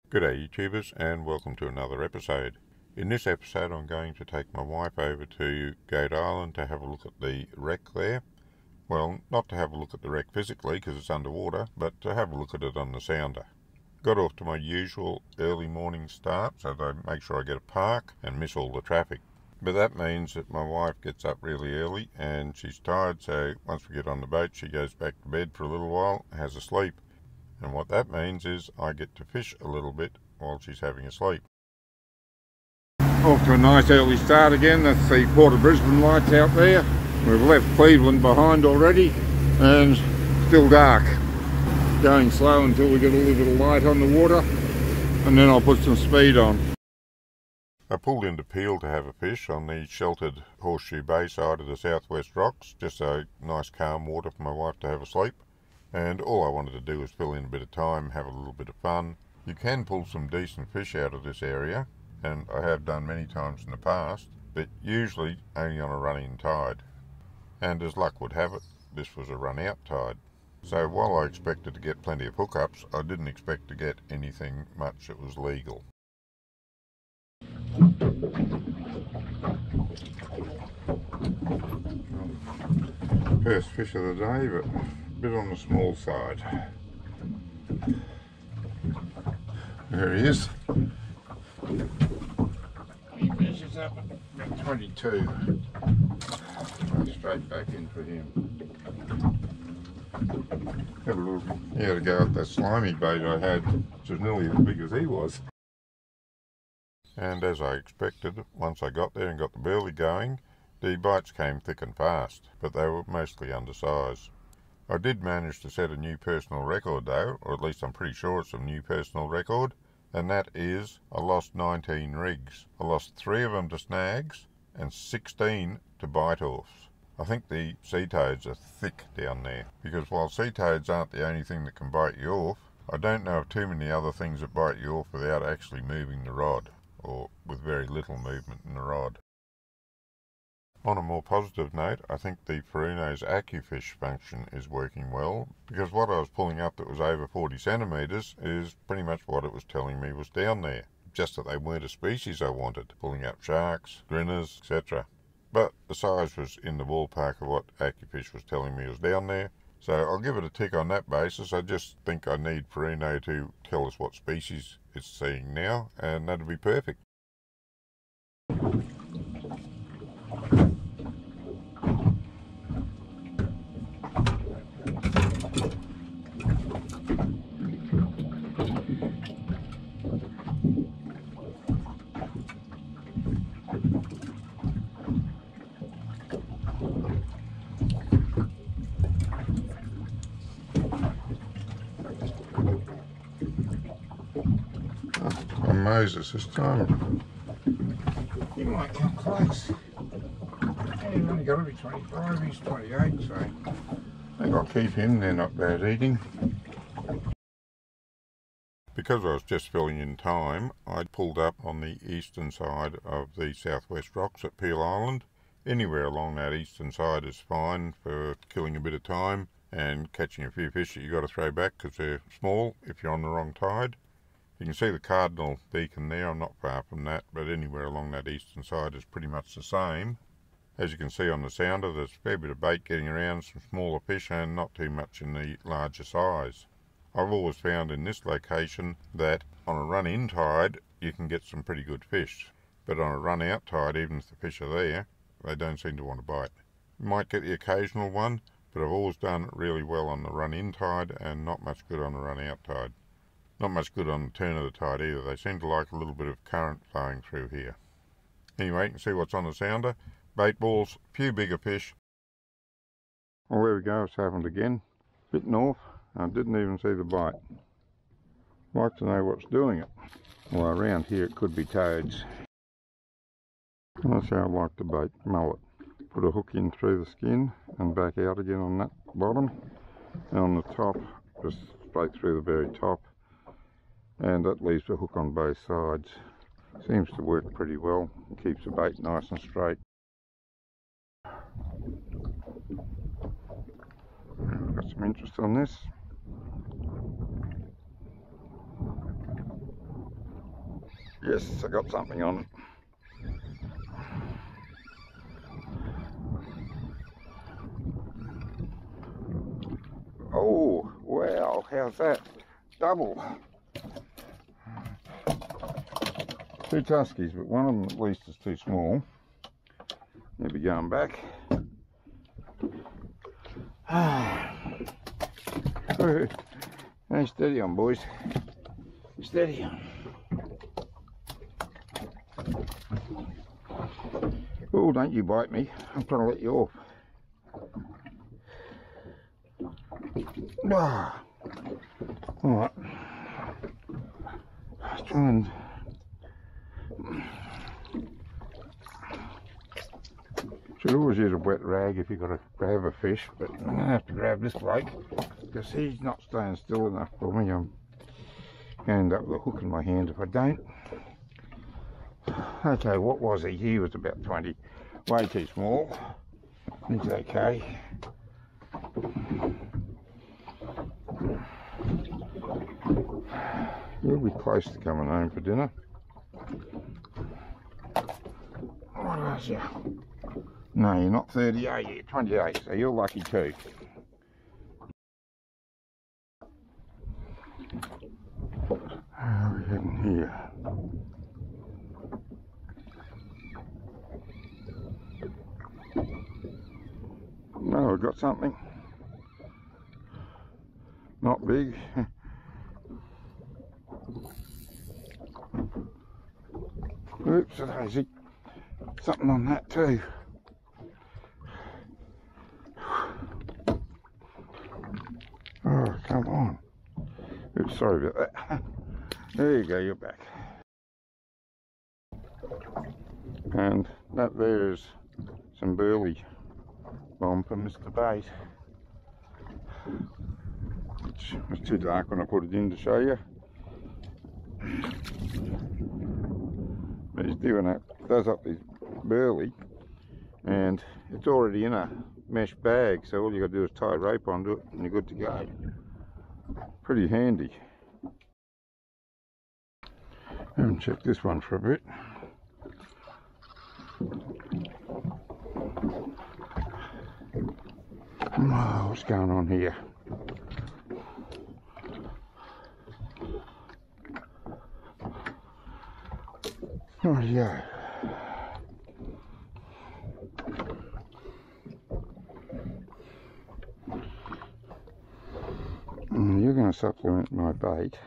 G'day YouTubers and welcome to another episode. In this episode I'm going to take my wife over to Goat Island to have a look at the wreck there. Well, not to have a look at the wreck physically because it's underwater, but to have a look at it on the sounder. Got off to my usual early morning start so that I make sure I get a park and miss all the traffic. But that means that my wife gets up really early and she's tired, so once we get on the boat she goes back to bed for a little while, has a sleep. And what that means is I get to fish a little bit while she's having a sleep. Off to a nice early start again. That's the Port of Brisbane lights out there. We've left Cleveland behind already and still dark. Going slow until we get a little bit of light on the water and then I'll put some speed on. I pulled into Peel to have a fish on the sheltered Horseshoe Bay side of the Southwest Rocks. Just a nice calm water for my wife to have a sleep. And all I wanted to do was fill in a bit of time, have a little bit of fun. You can pull some decent fish out of this area, and I have done many times in the past, but usually only on a run-in tide. And as luck would have it, this was a run-out tide. So while I expected to get plenty of hookups, I didn't expect to get anything much that was legal. First fish of the day, but a bit on the small side. There he is. He measures up at about 22. Straight back in for him. Have a look. He had to go at that slimy bait I had, which was nearly as big as he was. And as I expected, once I got there and got the burley going, the bites came thick and fast, but they were mostly undersized. I did manage to set a new personal record though, or at least I'm pretty sure it's a new personal record, and that is I lost 19 rigs. I lost 3 of them to snags and 16 to bite-offs. I think the sea toads are thick down there, because while sea toads aren't the only thing that can bite you off, I don't know of too many other things that bite you off without actually moving the rod, or with very little movement in the rod. On a more positive note, I think the Furuno's AccuFish function is working well, because what I was pulling up that was over 40 centimetres is pretty much what it was telling me was down there. Just that they weren't a species I wanted, pulling up sharks, grinners, etc. But the size was in the ballpark of what AccuFish was telling me was down there, so I'll give it a tick on that basis. I just think I need Furuno to tell us what species it's seeing now, and that'd be perfect. On Moses this time. He might come close. He's only got to be 25, he's 28, so I think I'll keep him, they're not bad eating. Because I was just filling in time, I pulled up on the eastern side of the Southwest Rocks at Peel Island. Anywhere along that eastern side is fine for killing a bit of time and catching a few fish that you've got to throw back because they're small if you're on the wrong tide. You can see the cardinal beacon there, I'm not far from that, but anywhere along that eastern side is pretty much the same. As you can see on the sounder, there's a fair bit of bait getting around, some smaller fish and not too much in the larger size. I've always found in this location that on a run-in tide you can get some pretty good fish, but on a run-out tide, even if the fish are there, they don't seem to want to bite. You might get the occasional one, but I've always done it really well on the run-in tide and not much good on the run-out tide. Not much good on the turn of the tide either. They seem to like a little bit of current flowing through here. Anyway, you can see what's on the sounder. Bait balls, a few bigger fish. Well, there we go, it's happened again. Bit north, I didn't even see the bite. Like to know what's doing it. Well, around here it could be toads. That's how I like the bait, mullet. Put a hook in through the skin and back out again on that bottom. And on the top, just straight through the very top. And that leaves the hook on both sides. Seems to work pretty well. It keeps the bait nice and straight. Got some interest on this. Yes, I got something on it. Oh, wow, how's that? Double. Two tuskies, but one of them at least is too small. Maybe going back. Hey, steady on, boys. Steady on. Oh, don't you bite me. I'm trying to let you off. Ah. Alright. Let's try and... Should always use a wet rag if you've got to grab a fish, but I'm going to have to grab this bloke because he's not staying still enough for me. I'm going to end up with a hook in my hand if I don't. Okay, what was he? He was about 20. Way too small. He's okay. You'll be close to coming home for dinner. What was you? No, you're not 38, you're 28, so you're lucky too. How are we heading here? No, we've got something. Not big. Oops, a daisy. Something on that too. Oh, come on. Oops, sorry about that. There you go, you're back. And that there's some burley bomb for Mr. Bait. Which was too dark when I put it in to show you. But he's doing that, does up this burley, and it's already in a mesh bag, so all you got to do is tie a rope onto it and you're good to go. Pretty handy. I haven't checked this one for a bit. Oh, what's going on here? Oh yeah. You're going to supplement my bait.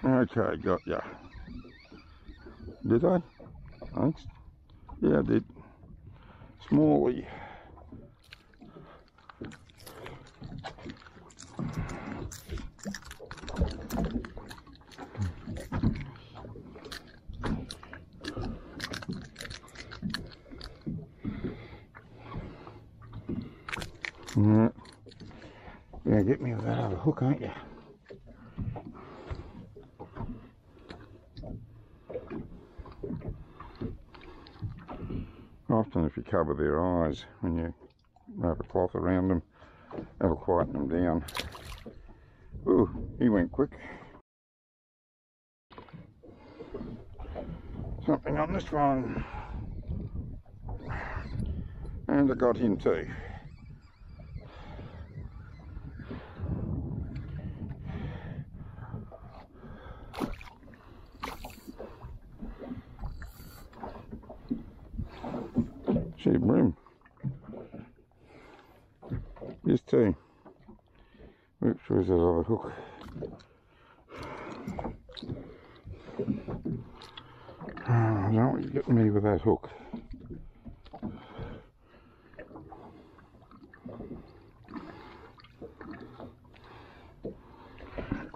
Okay, got ya. Did I? Thanks. Yeah, I did. Smally. Alright. You're gonna get me with that other hook, aren't you? Often if you cover their eyes when you wrap a cloth around them, that'll quieten them down. Ooh, he went quick. Something on this one. And I got him too. Gee, brim. This too. Oops, where's that other hook? I don't want you getting me with that hook.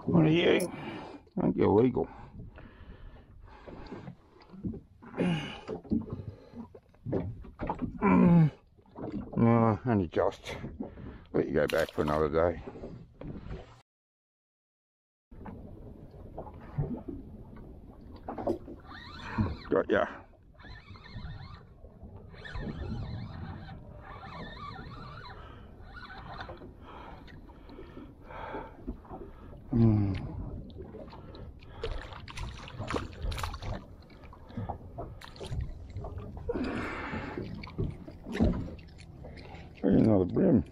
What are you? Aren't you illegal? No, only just. Let you go back for another day. Got ya. Another brim.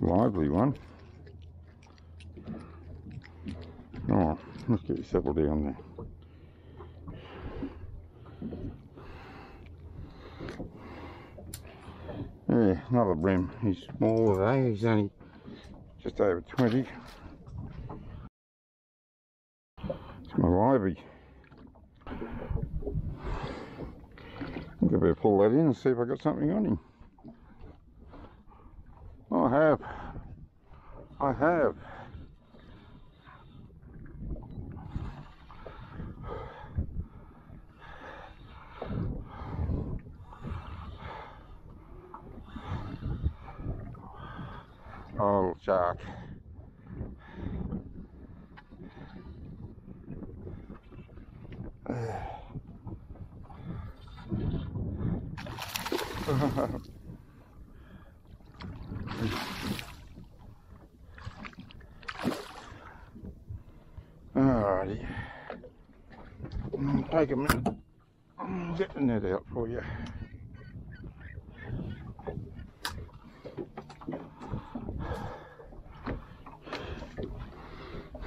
Lively one. Oh, let's get you settled down there. Yeah, another brim. He's smaller though, he's only just over 20. It's my lively. I think I better pull that in and see if I got something on him. I have. Oh, shark. Alrighty. Take a minute. I'll get the net out for you.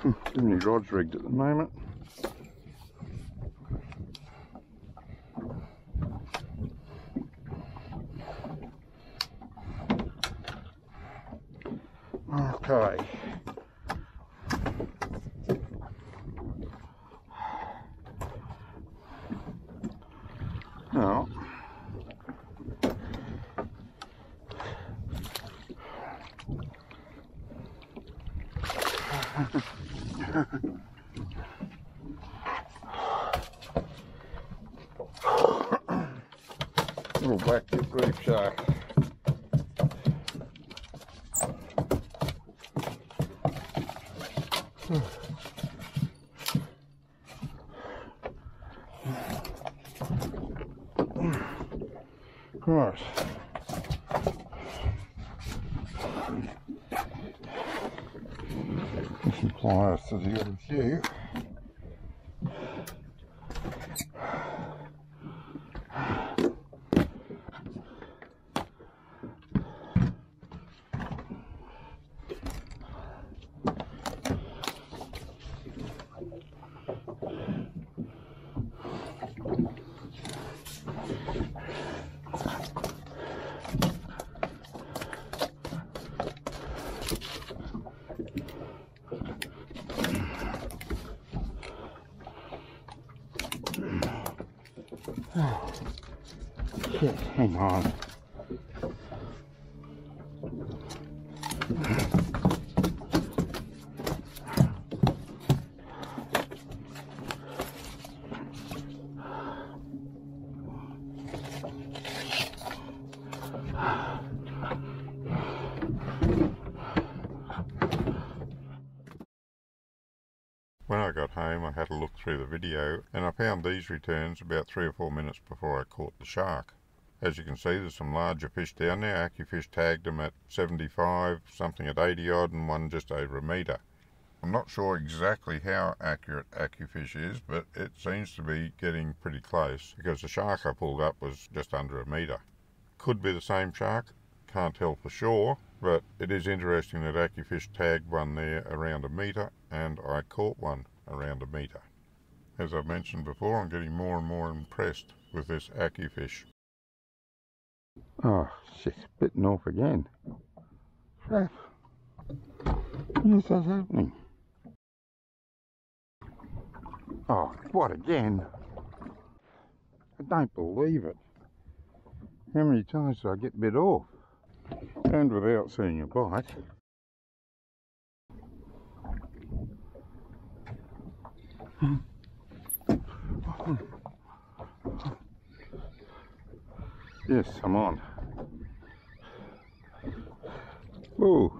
Too many rods rigged at the moment. Okay. Now, little black tip reef shark. Right. Some pliers to deal with you. Oh, shit, hang on. When I got home, I had a look through the video and I found these returns about 3 or 4 minutes before I caught the shark. As you can see, there's some larger fish down there. AccuFish tagged them at 75, something at 80 odd, and one just over a metre. I'm not sure exactly how accurate AccuFish is, but it seems to be getting pretty close because the shark I pulled up was just under a metre. Could be the same shark, can't tell for sure, but it is interesting that AccuFish tagged one there around a metre and I caught one around a metre. As I've mentioned before, I'm getting more and more impressed with this AccuFish. Oh shit, bitten off again. Crap. Yes, that's happening. Oh, what again? I don't believe it. How many times do I get bit off? And without seeing a bite. Yes, I'm on. Oh,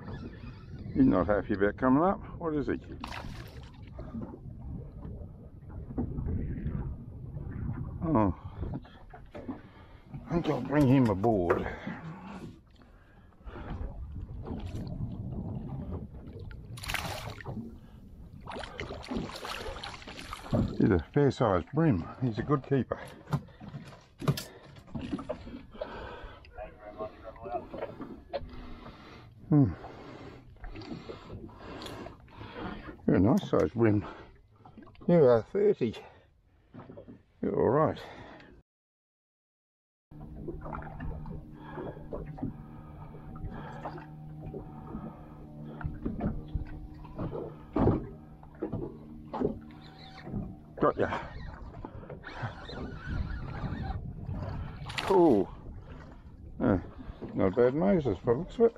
he's not happy about coming up. What is he? Oh, I think I'll bring him aboard. He's a fair-sized bream. He's a good keeper. You're a nice sized bream. You are 30. You're all right. Got ya. Oh, not a bad Moses by the looks of it.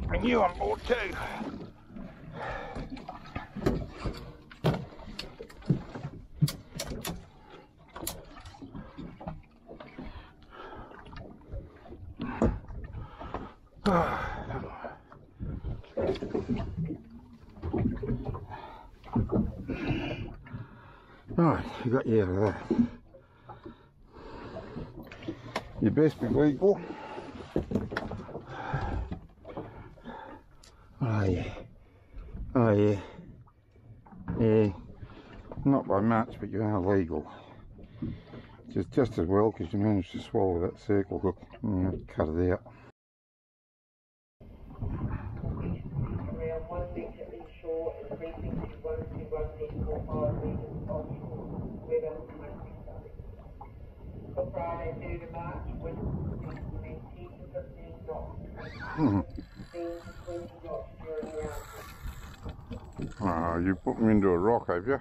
And you on board too. Right, you got you out of there. You best be legal. Oh yeah. Oh yeah. Yeah. Not by much, but you are legal. Just as well because you managed to swallow that circle hook and cut it out. Around 1 metre inshore and 3 metres 121.45 metres offshore. Weather mostly sunny. For Friday, 3rd of March, wind 10 to 15 knots. 10 to 20 knots during the afternoon. Oh, you put me into a rock, have you?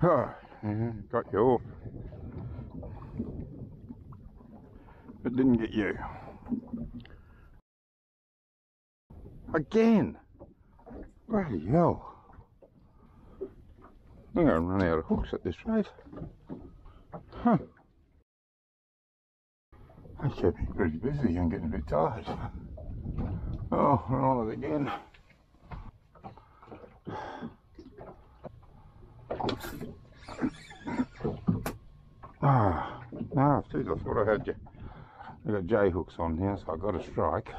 Oh, yeah, got you off. But didn't get you. Again! Bloody hell. I'm going to run out of hooks at this rate. Huh. That kept me pretty busy and getting a bit tired. Oh, we're on it again. Ah, no, geez, I thought I had you. I got J hooks on here, so I got a strike.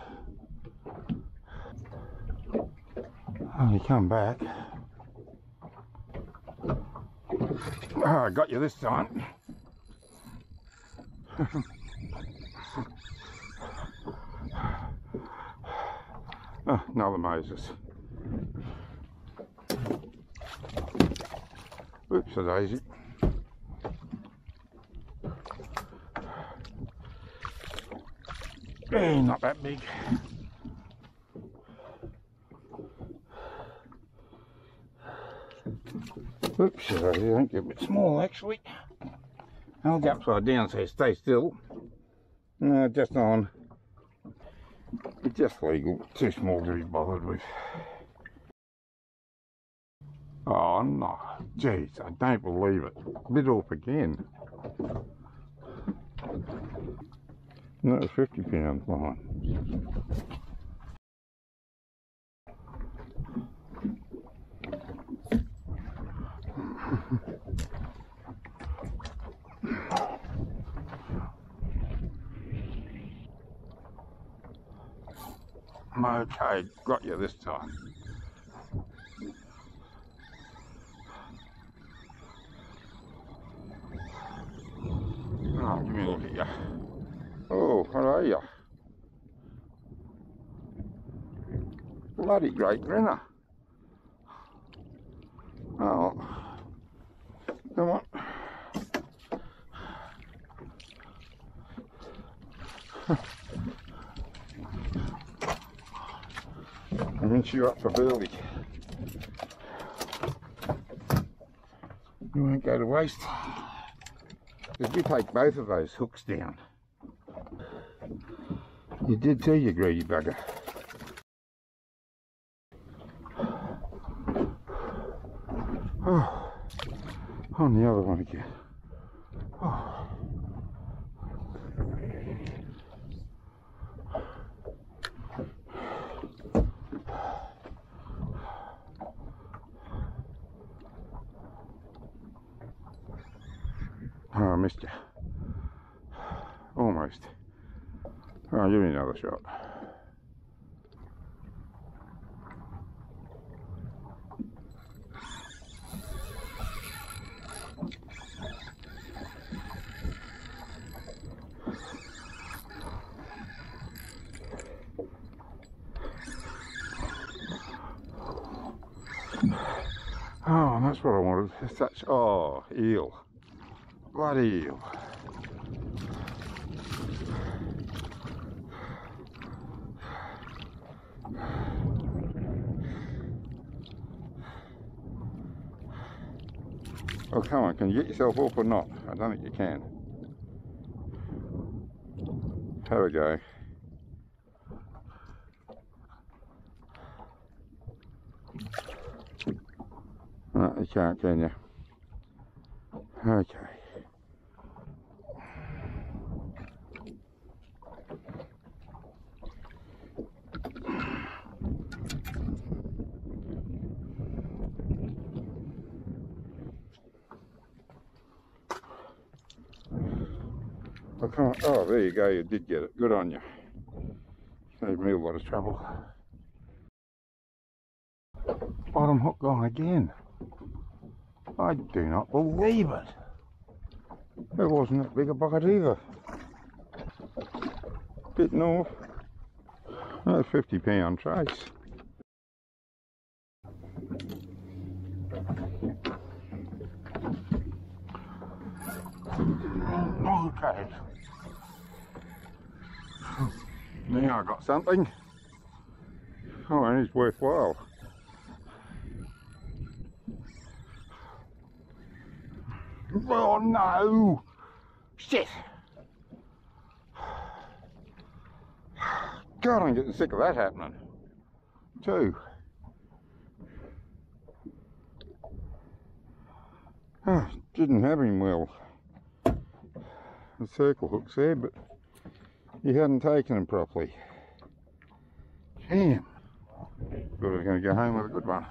Oh, you come back. Ah, I got you this time. Oh, another Moses. Oops, a daisy. Not that big. Oops, I think a bit small actually. Hold you upside down so you stay still. No, just on. It's just legal, too small to be bothered with. Oh no, jeez, I don't believe it. Bit off again. And that was 50 pounds behind. Okay, got you this time. Oh, give me a look at you. Oh, what are you? Bloody great grinner. Oh, Come on. I rinse you up for burley. You won't go to waste. Did you take both of those hooks down? You did too, you greedy bugger. Oh, on the other one again. Oh. Oh, I missed you. Almost. Oh, give me another shot. Oh, and that's what I wanted. Such, oh, eel. Bloody eel. Oh, come on, can you get yourself up or not? I don't think you can. Have a go. No, you can't, can you? Okay. Oh, come on. Oh, there you go, you did get it. Good on you. Saved me a lot of trouble. Bottom hook gone again. I do not believe it. It wasn't that big a bucket either. Bit north. That's 50-pound trace. Okay. Now I got something. Oh, and it's worthwhile. Oh no! Shit! God, I'm getting sick of that happening. Too. Oh, didn't have him well. The circle hook's there, but he hadn't taken him properly. Damn. Thought I was going to go home with a good one.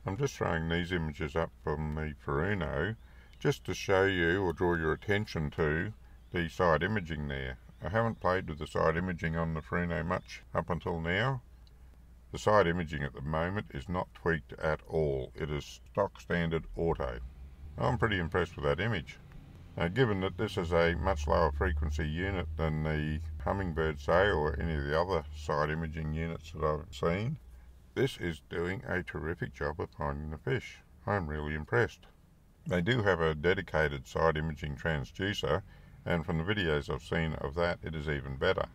I'm just throwing these images up from the Furuno just to show you or draw your attention to the side imaging there. I haven't played with the side imaging on the Furuno much up until now. The side imaging at the moment is not tweaked at all. It is stock standard auto. I'm pretty impressed with that image. Now, given that this is a much lower frequency unit than the Humminbird Say or any of the other side imaging units that I've seen, this is doing a terrific job of finding the fish. I'm really impressed. They do have a dedicated side imaging transducer, and from the videos I've seen of that, it is even better.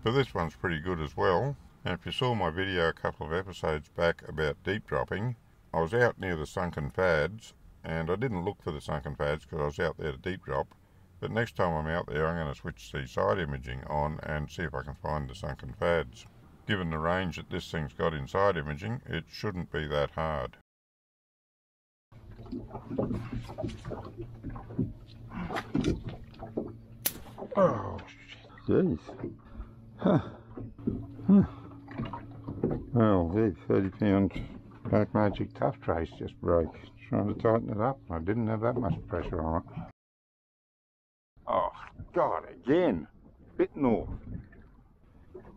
But this one's pretty good as well. And if you saw my video a couple of episodes back about deep dropping, I was out near the sunken fads, and I didn't look for the sunken fads because I was out there to deep drop. But next time I'm out there, I'm going to switch the side imaging on and see if I can find the sunken fads. Given the range that this thing's got in side imaging, it shouldn't be that hard. Oh, jeez. Huh. Huh. Well, the 30-pound Black Magic Tough Trace just broke. Trying to tighten it up. I didn't have that much pressure on it. Oh, God, again. Bit north.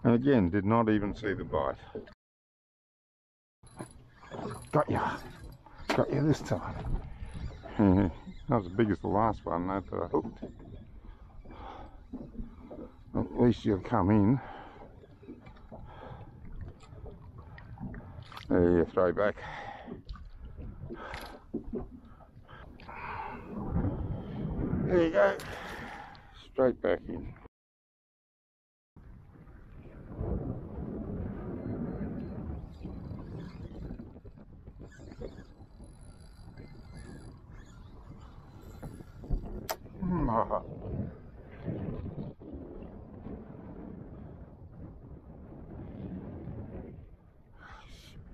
And again, did not even see the bite. Got ya. Got you this time. Not as big as the last one, that I hooked. At least you'll come in. There you throw back. There you go. Straight back in.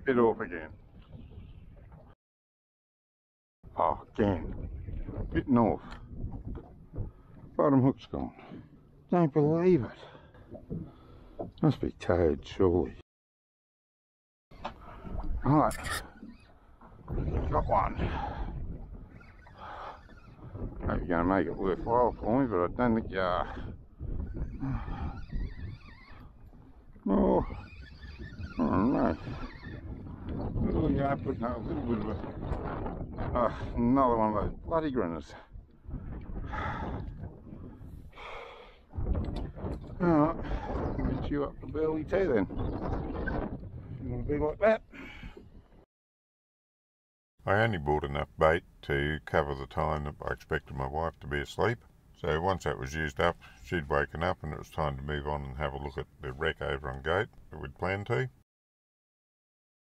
Bit off again. Oh, again. Bitten off. Bottom hook's gone. Don't believe it. Must be toad, surely. Right. Got one. Hope you're going to make it worthwhile for me, but I don't think you are. Oh, no. Oh, yeah, putting out a little bit of a... another one of those bloody grinners. Alright, get you up to burley too then. You want to be like that? I only bought enough bait to cover the time that I expected my wife to be asleep. So once that was used up, she'd woken up and it was time to move on and have a look at the wreck over on Gate that we'd planned to.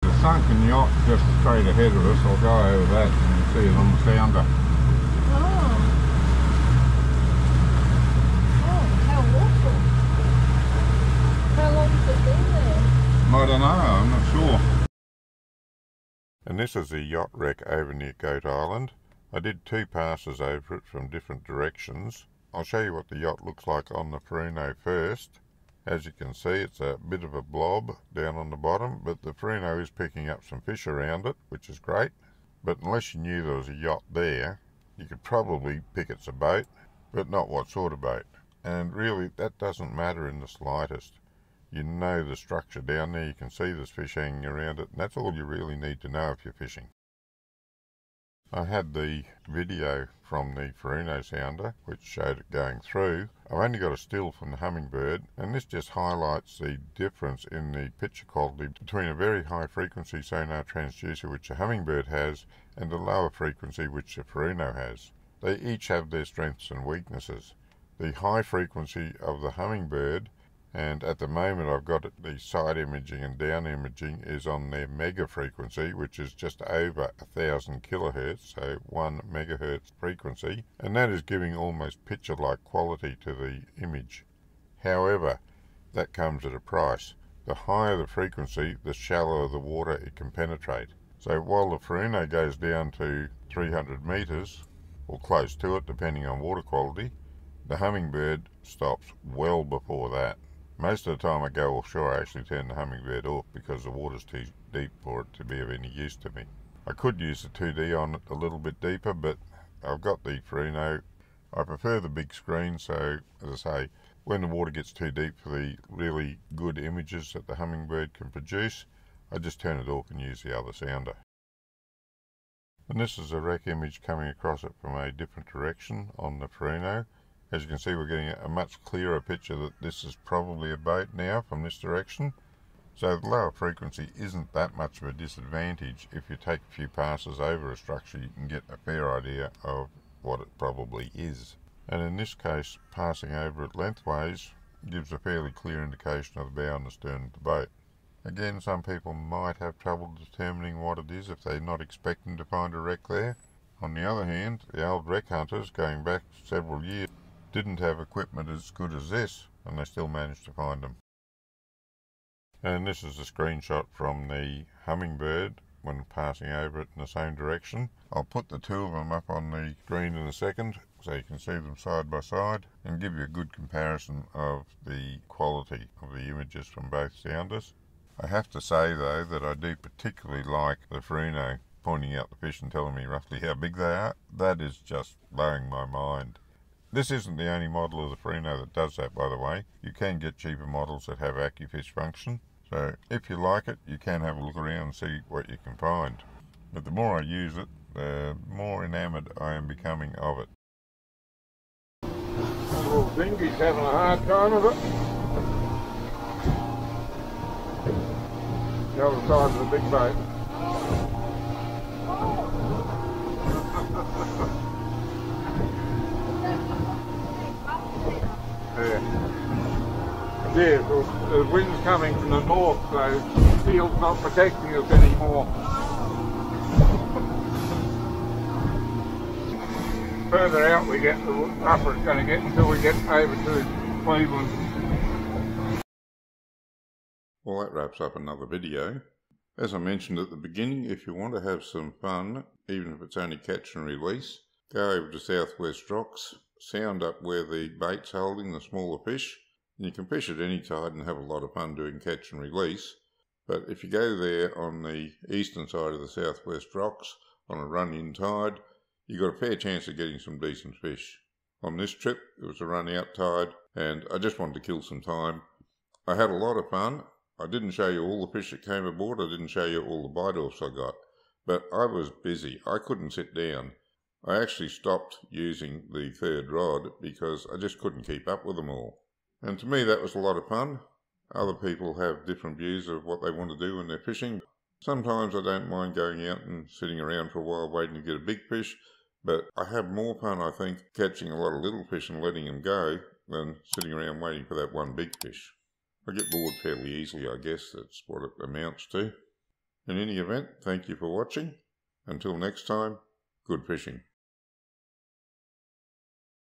The sunken yacht just straight ahead of us. I'll go over that and see it on the sounder. Oh, how awful. How long has it been there? I don't know, I'm not sure. And this is a yacht wreck over near Goat Island. I did 2 passes over it from different directions. I'll show you what the yacht looks like on the Furuno first. As you can see, it's a bit of a blob down on the bottom, but the Furuno is picking up some fish around it, which is great. But unless you knew there was a yacht there, you could probably pick it's a boat, but not what sort of boat. And really, that doesn't matter in the slightest. You know the structure down there, you can see there's fish hanging around it, and that's all you really need to know if you're fishing. I had the video from the Furuno sounder, which showed it going through. I've only got a still from the Hummingbird, and this just highlights the difference in the picture quality between a very high frequency sonar transducer, which the Hummingbird has, and a lower frequency, which the Furuno has. They each have their strengths and weaknesses. The high frequency of the Hummingbird, and at the moment I've got it, the side imaging and down imaging is on their mega frequency, which is just over 1000 kilohertz, so 1 megahertz frequency, and that is giving almost picture-like quality to the image. However, that comes at a price. The higher the frequency, the shallower the water it can penetrate. So while the Furuno goes down to 300 meters, or close to it depending on water quality, the Hummingbird stops well before that. Most of the time I go offshore, I actually turn the Hummingbird off because the water's too deep for it to be of any use to me. I could use the 2D on it a little bit deeper, but I've got the Furuno. I prefer the big screen, so as I say, when the water gets too deep for the really good images that the Hummingbird can produce, I just turn it off and use the other sounder. And this is a wreck image coming across it from a different direction on the Furuno. As you can see, we're getting a much clearer picture that this is probably a boat now from this direction. So the lower frequency isn't that much of a disadvantage. If you take a few passes over a structure, you can get a fair idea of what it probably is. And in this case, passing over it lengthways gives a fairly clear indication of the bow and the stern of the boat. Again, some people might have trouble determining what it is if they're not expecting to find a wreck there. On the other hand, the old wreck hunters going back several years didn't have equipment as good as this, and they still managed to find them. And this is a screenshot from the Hummingbird when passing over it in the same direction. I'll put the 2 of them up on the screen in a second so you can see them side by side and give you a good comparison of the quality of the images from both sounders. I have to say though that I do particularly like the Furuno pointing out the fish and telling me roughly how big they are. That is just blowing my mind. This isn't the only model of the Furuno that does that, by the way. You can get cheaper models that have AccuFish function. So if you like it, you can have a look around and see what you can find. But the more I use it, the more enamoured I am becoming of it. Little dinghy's having a hard time of it. The other side of the big boat. Yeah, well, the wind's coming from the north, so the field's not protecting us anymore. Further out we get, the rougher it's going to get until we get over to Cleveland. Well, that wraps up another video. As I mentioned at the beginning, if you want to have some fun, even if it's only catch and release, go over to Southwest Rocks, sound up where the bait's holding the smaller fish, and you can fish at any tide and have a lot of fun doing catch and release. But if you go there on the eastern side of the Southwest Rocks on a run-in tide, you've got a fair chance of getting some decent fish. On this trip, it was a run-out tide, and I just wanted to kill some time. I had a lot of fun. I didn't show you all the fish that came aboard, I didn't show you all the bite-offs I got, but I was busy, I couldn't sit down. I actually stopped using the third rod because I just couldn't keep up with them all. And to me that was a lot of fun. Other people have different views of what they want to do when they're fishing. Sometimes I don't mind going out and sitting around for a while waiting to get a big fish, but I have more fun, I think, catching a lot of little fish and letting them go than sitting around waiting for that one big fish. I get bored fairly easily, I guess that's what it amounts to. In any event, thank you for watching. Until next time, good fishing.